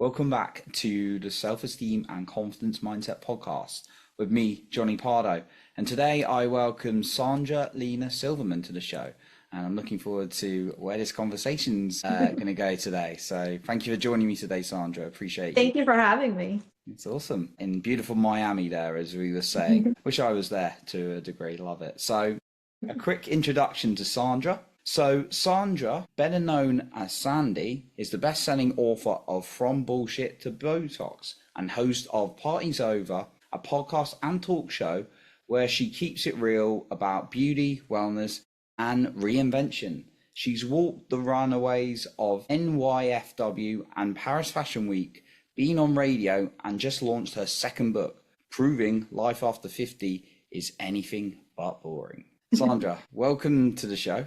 Welcome back to the Self-Esteem and Confidence Mindset podcast with me, Johnny Pardo. And today I welcome Sandra Silverman to the show. And I'm looking forward to where this conversation's going to go today. So thank you for joining me today, Sandra. Appreciate you. Thank you for having me. It's awesome. In beautiful Miami there, as we were saying. Wish I was there to a degree. Love it. So a quick introduction to Sandra. So Sandra, better known as Sandy, is the best-selling author of From Bullshit to Botox and host of Party's Over, a podcast and talk show where she keeps it real about beauty, wellness, and reinvention. She's walked the runways of NYFW and Paris Fashion Week, been on radio, and just launched her second book, proving life after 50 is anything but boring. Sandra, welcome to the show.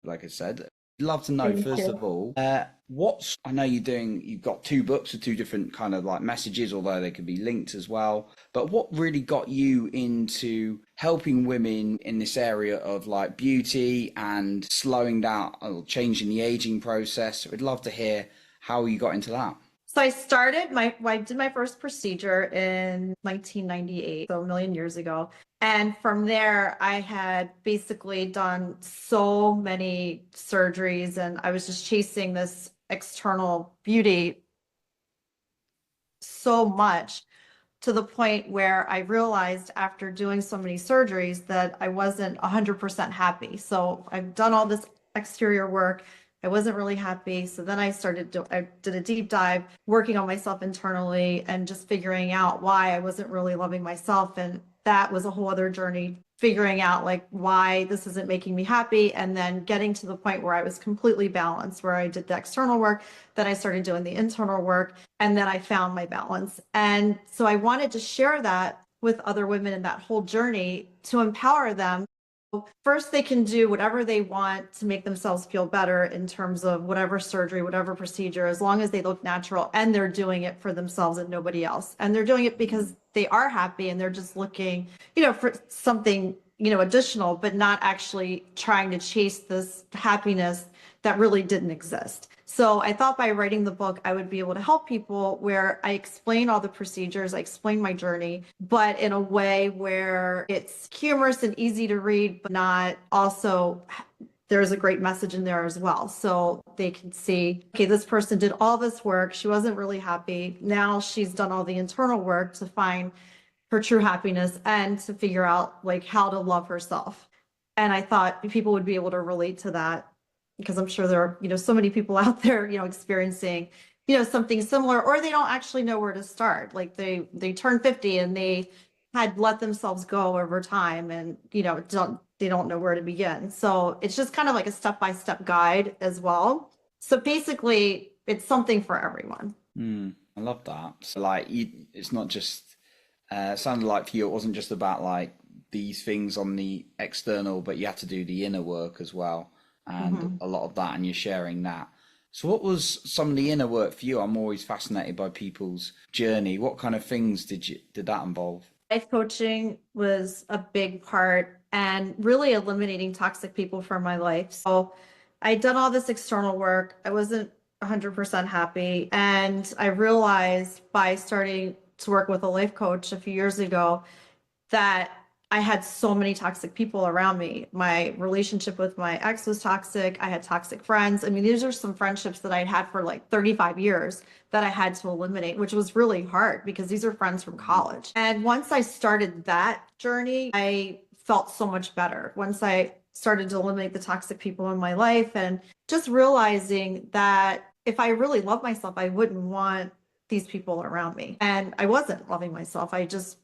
Like I said, I'd love to know, first of all, I know you've got two books with two different kind of like messages, although they could be linked as well. But what really got you into helping women in this area of like beauty and slowing down or changing the aging process? We'd love to hear how you got into that. So I did my first procedure in 1998, so a million years ago. And from there, I had basically done so many surgeries and I was just chasing this external beauty so much to the point where I realized after doing so many surgeries that I wasn't 100% happy. So I've done all this exterior work. I wasn't really happy. So then I did a deep dive working on myself internally and just figuring out why I wasn't really loving myself. And that was a whole other journey, figuring out like why this isn't making me happy. And then getting to the point where I was completely balanced, where I did the external work, then I started doing the internal work, and then I found my balance. And so I wanted to share that with other women in that whole journey to empower them. First, they can do whatever they want to make themselves feel better in terms of whatever surgery, whatever procedure, as long as they look natural and they're doing it for themselves and nobody else. And they're doing it because they are happy and they're just looking, for something, additional, but not actually trying to chase this happiness that really didn't exist. So I thought by writing the book, I would be able to help people where I explain all the procedures, I explain my journey, but in a way where it's humorous and easy to read, but not also there's a great message in there as well. So they can see, okay, this person did all this work. She wasn't really happy. Now she's done all the internal work to find her true happiness and to figure out like how to love herself. And I thought people would be able to relate to that, because I'm sure there are, so many people out there, experiencing, something similar, or they don't actually know where to start. Like they turn 50 and they had let themselves go over time and, they don't know where to begin. So it's just kind of like a step-by-step guide as well. So basically it's something for everyone. I love that. So it's not just, sounded like for you, it wasn't just about like these things on the external, but you had to do the inner work as well. And a lot of that, and you're sharing that. So what was some of the inner work for you? I'm always fascinated by people's journey. What kind of things did that involve? Life coaching was a big part, and really eliminating toxic people from my life. So I'd done all this external work. I wasn't 100% happy. And I realized by starting to work with a life coach a few years ago that I had so many toxic people around me. My relationship with my ex was toxic. I had toxic friends. I mean, these are some friendships that I'd had for like 35 years that I had to eliminate, which was really hard because these are friends from college. And once I started that journey, I felt so much better. Once I started to eliminate the toxic people in my life and just realizing that if I really love myself, I wouldn't want these people around me. And I wasn't loving myself. I just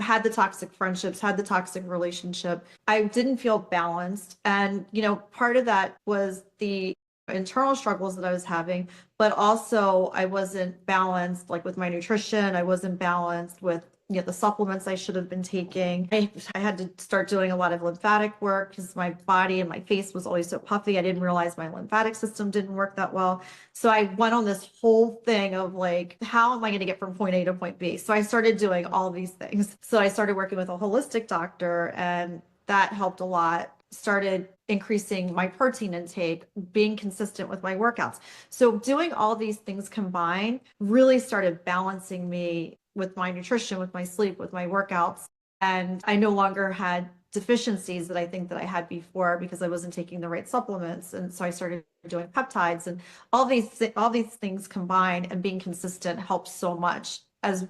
had the toxic friendships, had the toxic relationship. I didn't feel balanced. And, part of that was the internal struggles that I was having, but also I wasn't balanced, like with my nutrition. I wasn't balanced with the supplements I should have been taking. I had to start doing a lot of lymphatic work because my body and my face was always so puffy. I didn't realize my lymphatic system didn't work that well. So I went on this whole thing of like, how am I going to get from point A to point B? So I started doing all these things. So I started working with a holistic doctor, and that helped a lot. Started increasing my protein intake, being consistent with my workouts. So doing all these things combined really started balancing me with my nutrition, with my sleep, with my workouts. And I no longer had deficiencies that I think that I had before because I wasn't taking the right supplements. And so I started doing peptides, and all these things combined and being consistent helps so much, as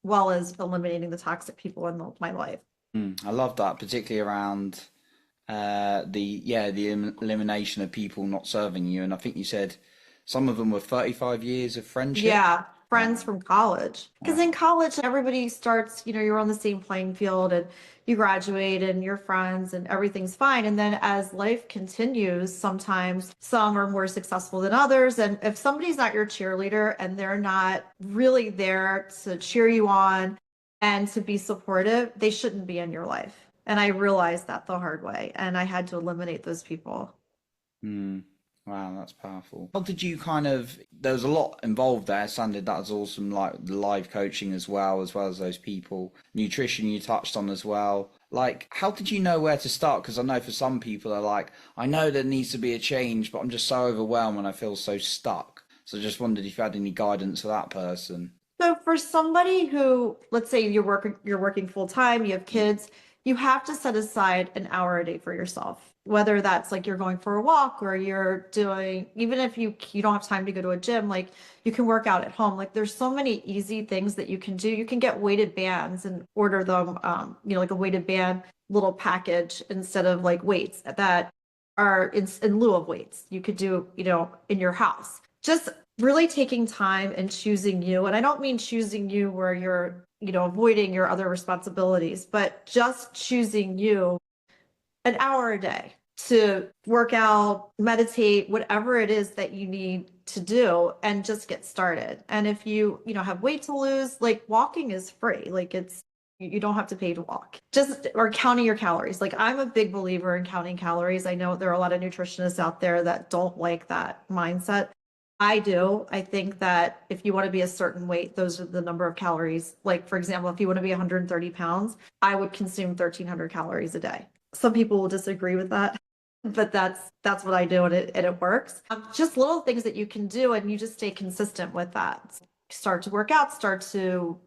well as eliminating the toxic people in my life. I love that, particularly around the elimination of people not serving you. And I think you said some of them were 35 years of friendship. Yeah, Wow. friends from college. Because Wow. in college, everybody starts, you're on the same playing field, and you graduate and you're friends and everything's fine. And then as life continues, sometimes some are more successful than others. And if somebody's not your cheerleader and they're not really there to cheer you on and to be supportive, they shouldn't be in your life. And I realized that the hard way, and I had to eliminate those people. Hmm. Wow, that's powerful. How did you kind of, there was a lot involved there, Sandy, that was awesome, like the live coaching as well as those people. Nutrition you touched on as well. Like, how did you know where to start? Because I know for some people are like, I know there needs to be a change, but I'm just so overwhelmed and I feel so stuck. So I just wondered if you had any guidance for that person. So for somebody who, let's say you're working full time, you have kids, you have to set aside an hour a day for yourself. Whether that's like you're going for a walk, or you're doing, even if you don't have time to go to a gym, like you can work out at home. Like there's so many easy things that you can do. You can get weighted bands and order them, like a weighted band little package instead of like weights that are in lieu of weights. You could do, in your house. Just really taking time and choosing you. And I don't mean choosing you where you're, avoiding your other responsibilities, but just choosing you an hour a day to work out, meditate, whatever it is that you need to do, and just get started. And if you have weight to lose, like walking is free. Like you don't have to pay to walk. Just, or counting your calories. Like I'm a big believer in counting calories. I know there are a lot of nutritionists out there that don't like that mindset. I do. I think that if you want to be a certain weight, those are the number of calories. Like, for example, if you want to be 130 pounds, I would consume 1,300 calories a day. Some people will disagree with that, but that's what I do, and it works. Just little things that you can do, and you just stay consistent with that. Start to work out, start to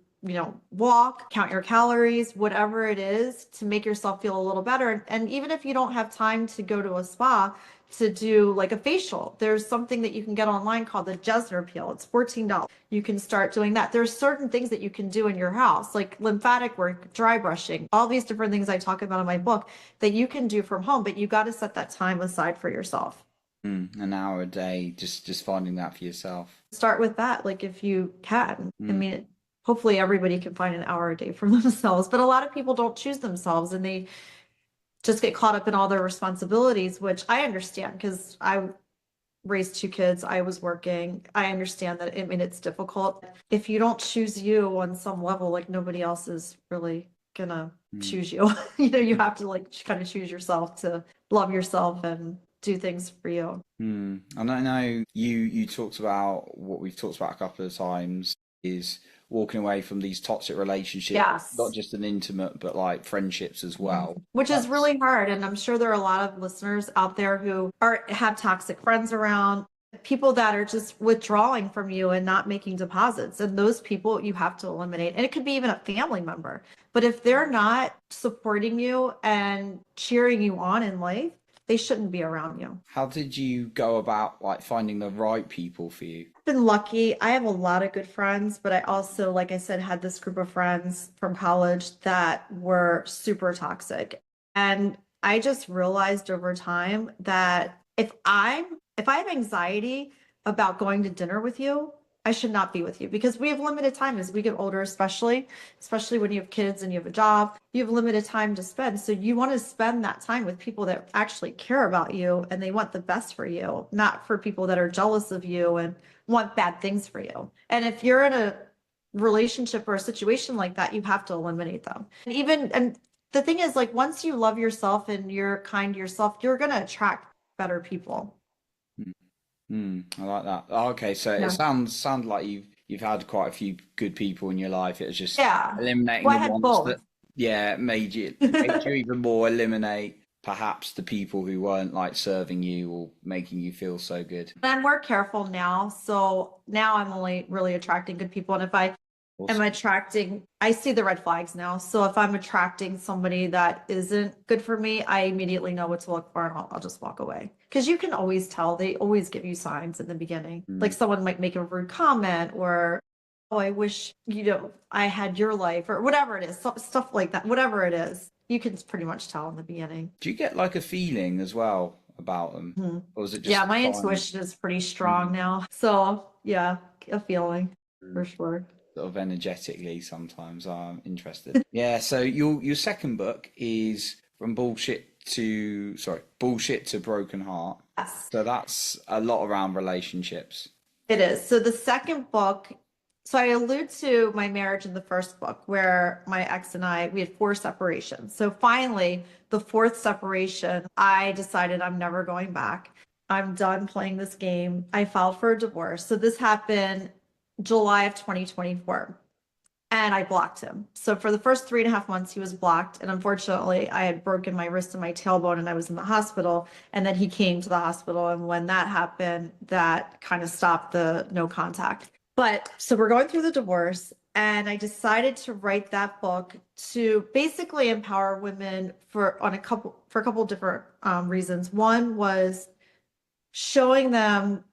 walk, count your calories, whatever it is to make yourself feel a little better. And even if you don't have time to go to a spa to do like a facial, there's something that you can get online called the Jesner peel. It's $14. You can start doing that. There's certain things that you can do in your house, like lymphatic work, dry brushing, all these different things I talk about in my book that you can do from home, but you got to set that time aside for yourself. An hour a day, just finding that for yourself. Start with that, like if you can. I Mm. mean, hopefully everybody can find an hour a day for themselves, but a lot of people don't choose themselves, and they just get caught up in all their responsibilities, which I understand because I raised two kids. I was working. I understand that. I mean, it's difficult. If you don't choose you on some level, like nobody else is really gonna Mm. choose you. You have to like kind of choose yourself to love yourself and do things for you. And I know you talked about what we've talked about a couple of times is walking away from these toxic relationships, not Yes. just an intimate, but like friendships as well. Which is That's really hard. And I'm sure there are a lot of listeners out there who have toxic friends around, people that are just withdrawing from you and not making deposits. And those people you have to eliminate. And it could be even a family member. But if they're not supporting you and cheering you on in life, they shouldn't be around you. how did you go about like finding the right people for you? Been lucky. I have a lot of good friends, but I also, like I said, had this group of friends from college that were super toxic. And I just realized over time that if I have anxiety about going to dinner with you, I should not be with you, because we have limited time as we get older, especially when you have kids and you have a job, you have limited time to spend. So you want to spend that time with people that actually care about you and they want the best for you, not for people that are jealous of you and want bad things for you. And if you're in a relationship or a situation like that, you have to eliminate them. And the thing is, like, once you love yourself and you're kind to yourself, you're going to attract better people. I like that. Oh, okay, so it Yeah. sounds like you've had quite a few good people in your life. It was just Yeah. eliminating Well, the I had ones both. that, yeah, made you even more eliminate perhaps the people who weren't like serving you or making you feel so good? I'm more careful now. So now I'm only really attracting good people. And if I am Awesome. attracting, I see the red flags now. So if I'm attracting somebody that isn't good for me, I immediately know what to look for and I'll just walk away. Because you can always tell, they always give you signs in the beginning. Like Mm. someone might make a rude comment or, oh, I wish, I had your life or whatever it is, stuff like that, whatever it is, you can pretty much tell in the beginning. Do you get like a feeling as well about them? Mhm. Or is it Yeah, just my signs? intuition is pretty strong Mm. now. So yeah, a feeling for Mm. sure. Sort of energetically sometimes I'm interested. Yeah, so your second book is From Bullshit to Bullshit to Broken Heart. Yes, So that's a lot around relationships. it is. So the second book, so I allude to my marriage in the first book where my ex and I, we had four separations. So finally, the fourth separation, I decided I'm never going back. I'm done playing this game. I filed for a divorce. So this happened July of 2024. And I blocked him. So for the first 3.5 months, he was blocked. And unfortunately, I had broken my wrist and my tailbone and I was in the hospital. And then he came to the hospital. And when that happened, that kind of stopped the no contact. But so we're going through the divorce. And I decided to write that book to basically empower women for a couple different reasons. One was showing them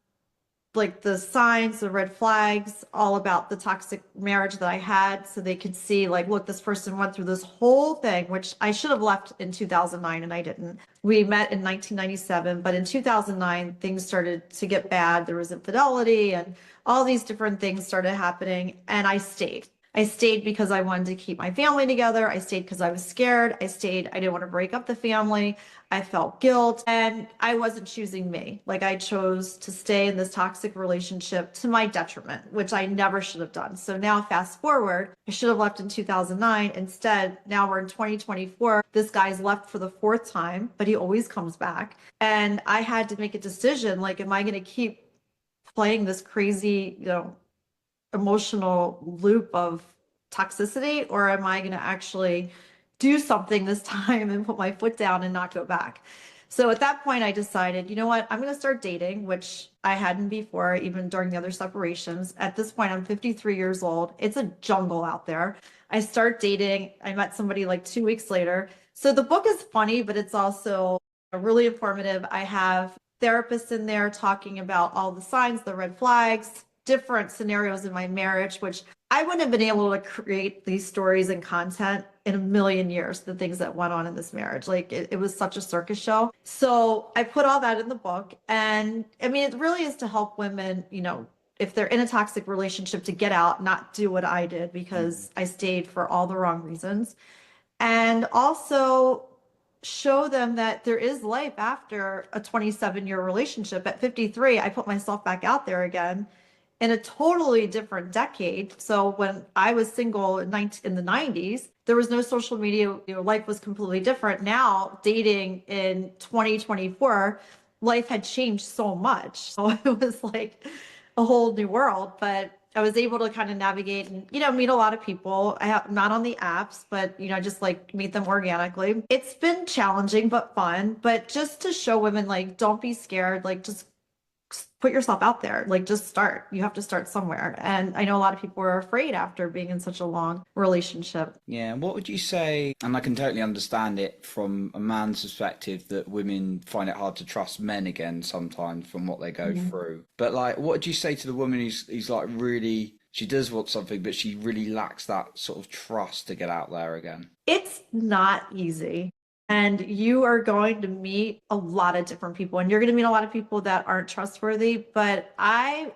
like the signs, the red flags, all about the toxic marriage that I had so they could see like, look, this person went through this whole thing, which I should have left in 2009 and I didn't. We met in 1997, but in 2009, things started to get bad. There was infidelity and all these different things started happening and I stayed. I stayed because I wanted to keep my family together. I stayed because I was scared. I stayed. I didn't want to break up the family. I felt guilt and I wasn't choosing me. Like I chose to stay in this toxic relationship to my detriment, which I never should have done. So now fast forward, I should have left in 2009. Instead, now we're in 2024. This guy's left for the fourth time, but he always comes back. And I had to make a decision. Like, am I going to keep playing this crazy, emotional loop of toxicity, or am I going to actually do something this time and put my foot down and not go back? So at that point, I decided, you know what, I'm going to start dating, which I hadn't before, even during the other separations. At this point, I'm 53 years old. It's a jungle out there. I start dating. I met somebody like 2 weeks later. So the book is funny, but it's also really informative. I have therapists in there talking about all the signs, the red flags, different scenarios in my marriage, which I wouldn't have been able to create these stories and content in a million years, the things that went on in this marriage. Like it was such a circus show. So I put all that in the book. And I mean, it really is to help women, if they're in a toxic relationship to get out, not do what I did Mm. because I stayed for all the wrong reasons. And also show them that there is life after a 27-year relationship. At 53, I put myself back out there again in a totally different decade. So when I was single in the 90s, there was no social media, life was completely different. Now, dating in 2024, life had changed so much. So it was like a whole new world, but I was able to kind of navigate and, meet a lot of people. I have not on the apps, but, just like meet them organically. It's been challenging, but fun. But just to show women, like, don't be scared. Like, just put yourself out there. Like, just start. You have to start somewhere. And I know a lot of people are afraid after being in such a long relationship. Yeah, what would you say? And I can totally understand it from a man's perspective that women find it hard to trust men again sometimes from what they go Mhm. through. But like, what would you say to the woman who's like really, she does want something, but she really lacks that sort of trust to get out there again? It's not easy. And you are going to meet a lot of different people, and you're going to meet a lot of people that aren't trustworthy. But I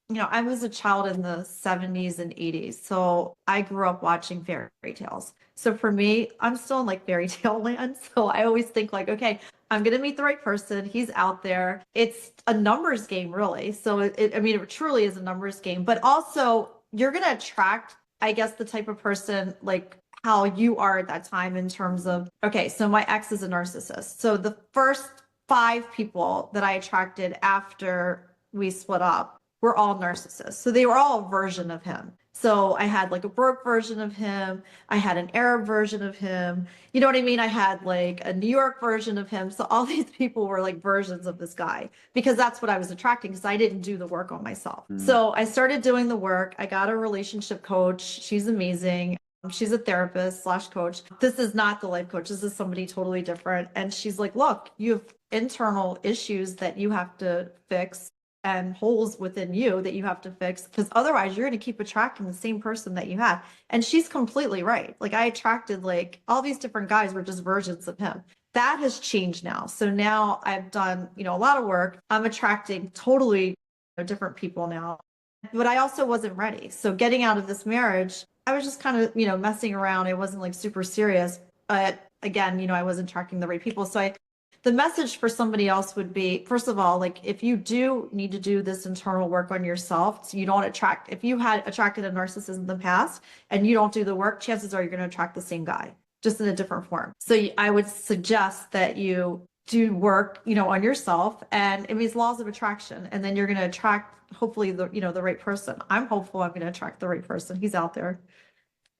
was a child in the 70s and 80s. So I grew up watching fairy tales. So for me, I'm still in like fairy tale land. So I always think like, okay, I'm going to meet the right person. He's out there. It's a numbers game, really. So I mean, it truly is a numbers game, but also you're going to attract, I guess, the type of person like how you are at that time in terms of, okay, so my ex is a narcissist. So the first 5 people that I attracted after we split up were all narcissists. So they were all a version of him. So I had like a broke version of him. I had an Arab version of him. You know what I mean? I had like a New York version of him. So all these people were like versions of this guy because that's what I was attracting because I didn't do the work on myself. So I started doing the work. I got a relationship coach. She's amazing. She's a therapist slash coach. This is not the life coach. This is somebody totally different. And she's like, look, you have internal issues that you have to fix and holes within you that you have to fix because otherwise you're going to keep attracting the same person that you had. And she's completely right. Like I attracted like all these different guys were just versions of him. That has changed now. So now I've done, a lot of work. I'm attracting totally different people now. But I also wasn't ready. So getting out of this marriage, I was just kind of, messing around. I wasn't like super serious. But again, I wasn't attracting the right people. So the message for somebody else would be, first of all, like if you do need to do this internal work on yourself, so you don't attract, if you had attracted a narcissist in the past and you don't do the work, chances are you're going to attract the same guy, just in a different form. So I would suggest that you do work, on yourself, and it means laws of attraction, and then you're going to attract hopefully the right person. I'm hopeful I'm going to attract the right person. He's out there.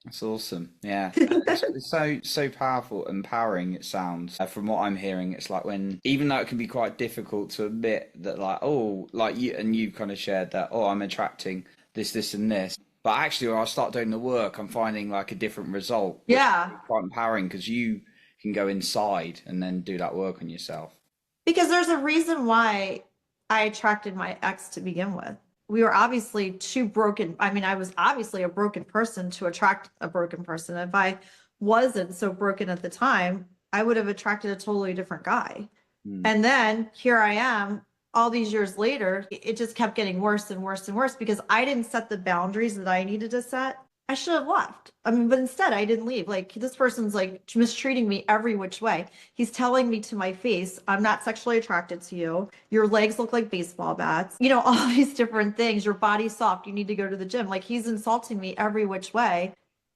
That's awesome. Yeah. It's so powerful, empowering it sounds. From what I'm hearing, it's like when, even though it can be quite difficult to admit that like, oh, like you've kind of shared that, oh, I'm attracting this, and this. But actually, when I start doing the work, I'm finding like a different result. Yeah. Quite empowering because you can go inside and then do that work on yourself. Because there's a reason why I attracted my ex to begin with. We were obviously too broken. I mean, I was obviously a broken person to attract a broken person. If I wasn't so broken at the time, I would have attracted a totally different guy. And then here I am all these years later, it just kept getting worse and worse and worse because I didn't set the boundaries that I needed to set. I should have left. I mean, but instead I didn't leave. Like this person's like mistreating me every which way. He's telling me to my face, I'm not sexually attracted to you. Your legs look like baseball bats. All these different things. Your body's soft. You need to go to the gym. Like he's insulting me every which way.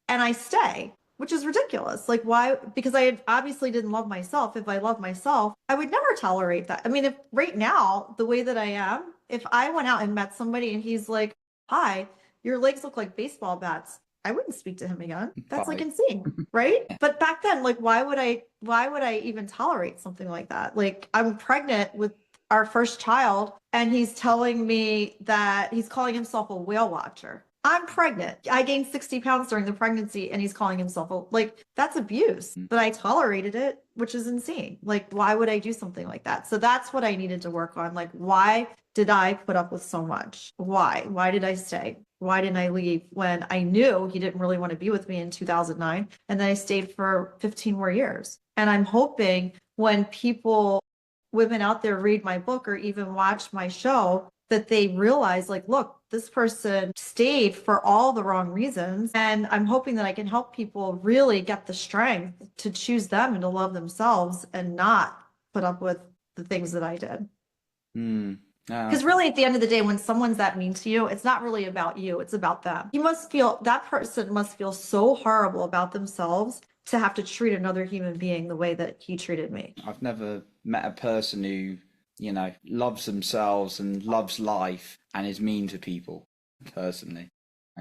And I stay, which is ridiculous. Like why? Because I obviously didn't love myself. If I loved myself, I would never tolerate that. I mean, if right now, the way that I am, if I went out and met somebody and he's like, hi, your legs look like baseball bats, I wouldn't speak to him again. That's like insane, right? But back then, like, why would I even tolerate something like that? Like, I'm pregnant with our first child, and he's telling me that he's calling himself a whale watcher. I'm pregnant. I gained 60 pounds during the pregnancy, and he's calling himself that's abuse. But I tolerated it, which is insane. Like, why would I do something like that? So that's what I needed to work on. Like, why did I put up with so much? Why? Why did I stay? Why didn't I leave when I knew he didn't really want to be with me in 2009? And then I stayed for 15 more years. And I'm hoping when women out there read my book or even watch my show, that they realize like, look, this person stayed for all the wrong reasons. And I'm hoping that I can help people really get the strength to choose them and to love themselves and not put up with the things that I did. Because really, at the end of the day, when someone's that mean to you, it's not really about you, it's about them. That person must feel so horrible about themselves to have to treat another human being the way that he treated me. I've never met a person who, loves themselves and loves life and is mean to people, personally.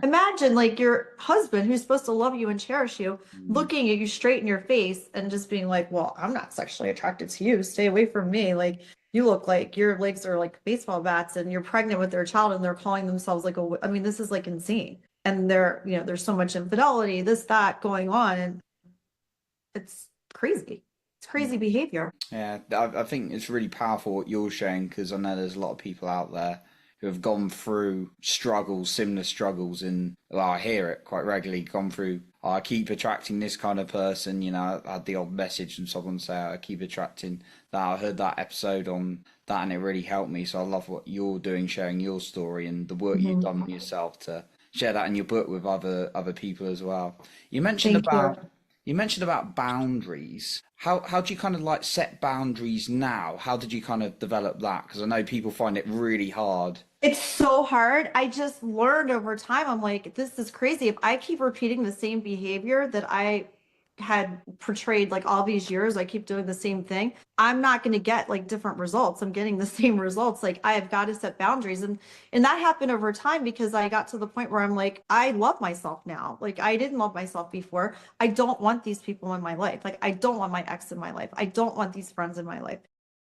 Imagine like your husband who's supposed to love you and cherish you, looking at you straight in your face and just being like, well, I'm not sexually attracted to you. Stay away from me. Like, you look like your legs are like baseball bats, and you're pregnant with their child and they're calling themselves like I mean, this is like insane. And there's so much infidelity, that going on. And it's crazy. It's crazy behavior. Yeah, I think it's really powerful what you're sharing, because I know there's a lot of people out there who have gone through similar struggles, and I hear it quite regularly, gone through, I keep attracting this kind of person, I had the odd message from someone say, I keep attracting that, I heard that episode on that and it really helped me. So I love what you're doing, sharing your story and the work you've done on yourself to share that in your book with other people as well. You mentioned about boundaries. How do you kind of like set boundaries now? How did you kind of develop that? Because I know people find it really hard. It's so hard. I just learned over time. I'm like, this is crazy. If I keep repeating the same behavior that I had portrayed like all these years, I keep doing the same thing, I'm not going to get like different results. I'm getting the same results. Like I have got to set boundaries. And that happened over time because I got to the point where I'm like, I love myself now. Like I didn't love myself before. I don't want these people in my life. Like I don't want my ex in my life. I don't want these friends in my life.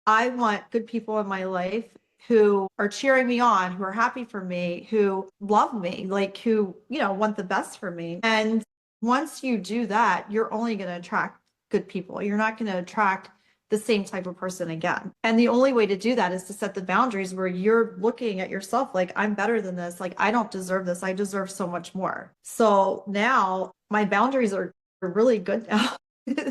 I want good people in my life who are cheering me on, who are happy for me, who love me, like who, want the best for me. And once you do that, you're only going to attract good people. You're not going to attract the same type of person again. And the only way to do that is to set the boundaries where you're looking at yourself like, I'm better than this. Like, I don't deserve this. I deserve so much more. So now my boundaries are really good now.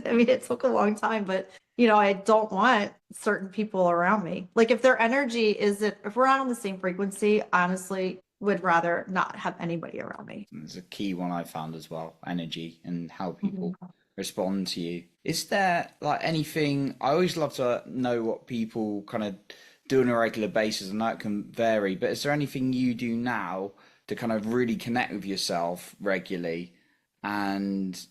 I mean, it took a long time, but I don't want certain people around me. Like if their energy isn't, if we're not on the same frequency, honestly, would rather not have anybody around me. It's a key one I found as well, energy and how people Mhm. respond to you. Is there like anything, I always love to know what people kind of do on a regular basis, and that can vary, but is there anything you do now to kind of really connect with yourself regularly and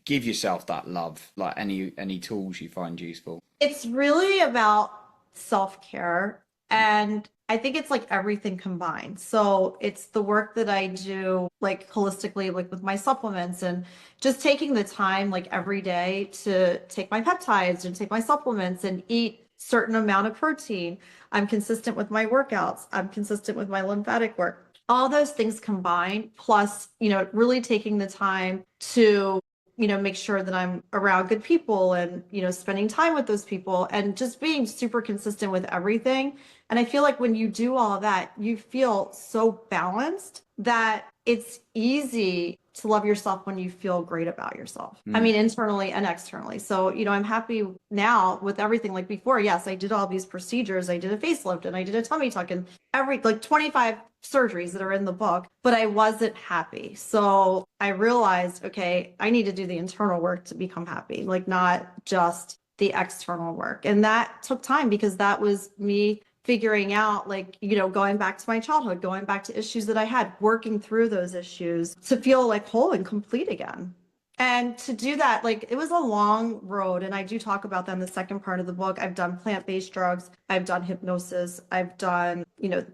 give yourself that love, like any tools you find useful? It's really about self-care. And I think it's like everything combined. So it's the work that I do like holistically, like with my supplements and just taking the time like every day to take my peptides and take my supplements and eat certain amount of protein. I'm consistent with my workouts. I'm consistent with my lymphatic work. All those things combined, plus, really taking the time to make sure that I'm around good people and, spending time with those people and just being super consistent with everything. And I feel like when you do all of that, you feel so balanced that it's easy to love yourself when you feel great about yourself. I Mm. mean, internally and externally. So, I'm happy now with everything. Like before, yes, I did all these procedures. I did a facelift and I did a tummy tuck and like 25 surgeries that are in the book, but I wasn't happy. So I realized, okay, I need to do the internal work to become happy, like not just the external work. And that took time because that was me figuring out, like, going back to my childhood, going back to issues that I had, working through those issues to feel like whole and complete again. And to do that, like it was a long road. And I do talk about that in the second part of the book. I've done plant-based drugs, I've done hypnosis, I've done,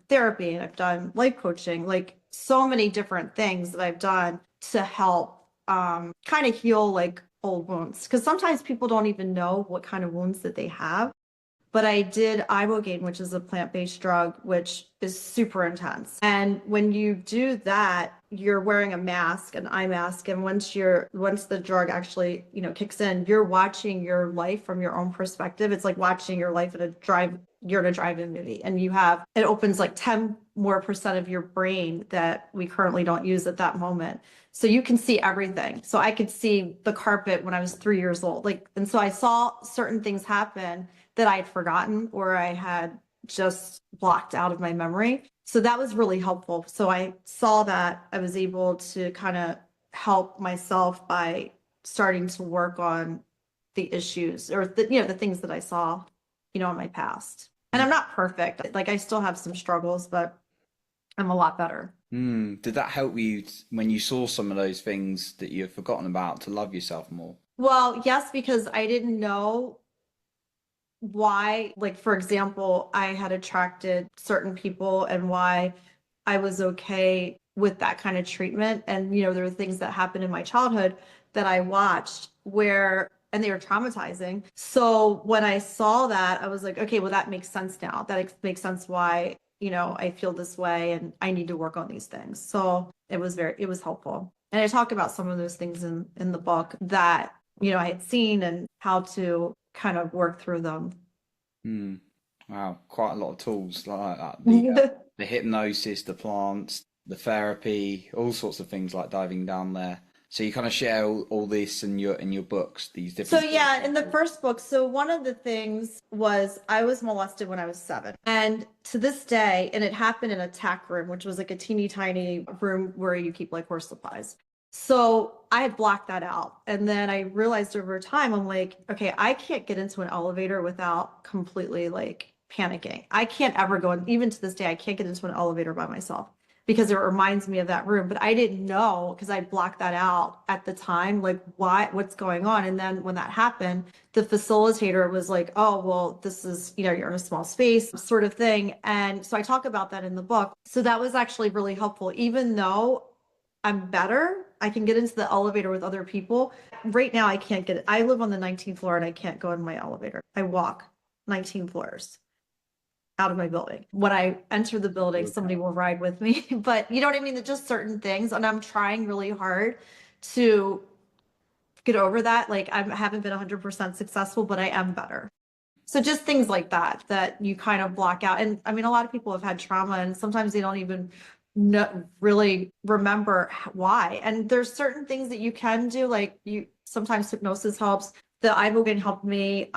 therapy, and I've done life coaching, like so many different things that I've done to help kind of heal like old wounds. Because sometimes people don't even know what kind of wounds that they have. But I did ibogaine, which is a plant-based drug, which is super intense. And when you do that, you're wearing a mask, an eye mask, and once the drug actually, kicks in, you're watching your life from your own perspective. It's like watching your life you're in a drive-in movie, and it opens like 10 more percent of your brain that we currently don't use at that moment. So you can see everything. So I could see the carpet when I was 3 years old. And so I saw certain things happen that I had forgotten or I had just blocked out of my memory. So that was really helpful. So I saw that I was able to kind of help myself by starting to work on the issues or the things that I saw, in my past. And I'm not perfect. Like I still have some struggles, but I'm a lot better. Did that help you when you saw some of those things that you've forgotten about to love yourself more? Well, yes, because I didn't know why, like, for example, I had attracted certain people and why I was okay with that kind of treatment. And, there were things that happened in my childhood that I watched and they were traumatizing. So when I saw that, I was like, okay, well, that makes sense now. Makes sense why, I feel this way and I need to work on these things. So it was helpful. And I talk about some of those things in the book that, I had seen and how to kind of work through them. Hmm. Wow, quite a lot of tools like that. Yeah. The hypnosis, the plants, the therapy, all sorts of things like diving down there. So you kind of share all this in your books, these So different tools. yeah, in the first book, so one of the things was I was molested when I was 7. And to this day, and it happened in a tack room, which was like a teeny tiny room where you keep like horse supplies. So I had blocked that out. And then I realized over time, I'm like, okay, I can't get into an elevator without completely like panicking. I can't ever go, and even to this day, I can't get into an elevator by myself because it reminds me of that room. But I didn't know because I blocked that out at the time, like what's going on. And then when that happened, the facilitator was like, oh, well, this is, you're in a small space sort of thing. And so I talk about that in the book. So that was actually really helpful, even though I'm better. I can get into the elevator with other people. Right now, I can't get it. I live on the 19th floor and I can't go in my elevator. I walk 19 floors out of my building. When I enter the building, somebody will ride with me. But you know what I mean? Just certain things. And I'm trying really hard to get over that. Like I haven't been 100% successful, but I am better. So just things like that, that you kind of block out. And I mean, a lot of people have had trauma and sometimes they don't even really remember why. And there's certain things that you can do, like sometimes hypnosis helps. The ibogaine helped me.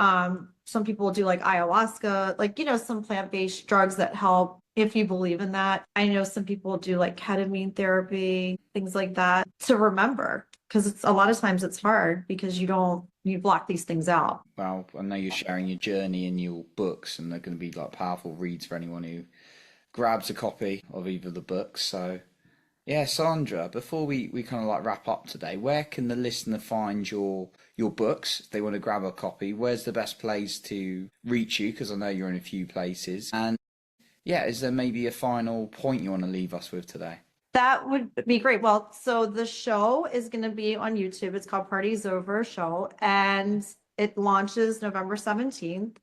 Some people do like ayahuasca, like, some plant-based drugs that help if you believe in that. I know some people do like ketamine therapy, things like that to remember, because it's a lot of times it's hard because you block these things out. Well, I know you're sharing your journey in your books, and they're going to be like powerful reads for anyone who grabs a copy of either of the books. So, yeah, Sandra, before we kind of like wrap up today, where can the listener find your books if they want to grab a copy? Where's the best place to reach you? Because I know you're in a few places. And yeah, is there maybe a final point you want to leave us with today? That would be great. Well, so the show is going to be on YouTube. It's called Party's Over Show, and it launches November 17th.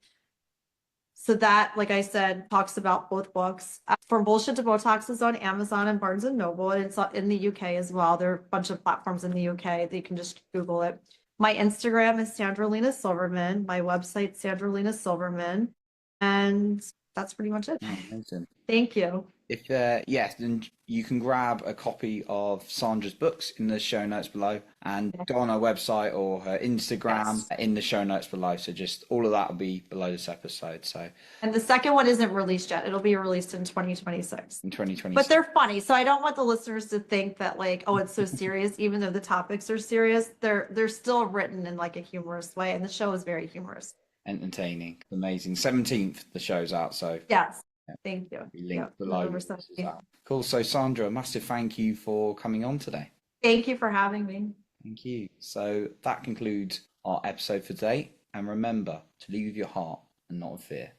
So that, like I said, talks about both books. From Bullshit to Botox is on Amazon and Barnes and Noble, and it's in the UK as well. There are a bunch of platforms in the UK that you can just Google it. My Instagram is Sandra Silverman. My website, Sandra Silverman. And that's pretty much it. Oh, amazing. Thank you. If yes, then you can grab a copy of Sandra's books in the show notes below, and go on her website or her Instagram Yes. in the show notes below. So just all of that will be below this episode. So And the second one isn't released yet. It'll be released in 2026. in But 2026. they're funny. So I don't want the listeners to think that like, oh, it's so serious, even though the topics are serious. They're still written in like a humorous way. And the show is very humorous. Entertaining, amazing. 17th, the show's out. So Yes. yeah, Thank you. be Yeah. linked below. November This is 17th. out. Cool. So Sandra, a massive thank you for coming on today. Thank you for having me. Thank you. So that concludes our episode for today. And remember to lead with your heart and not with fear.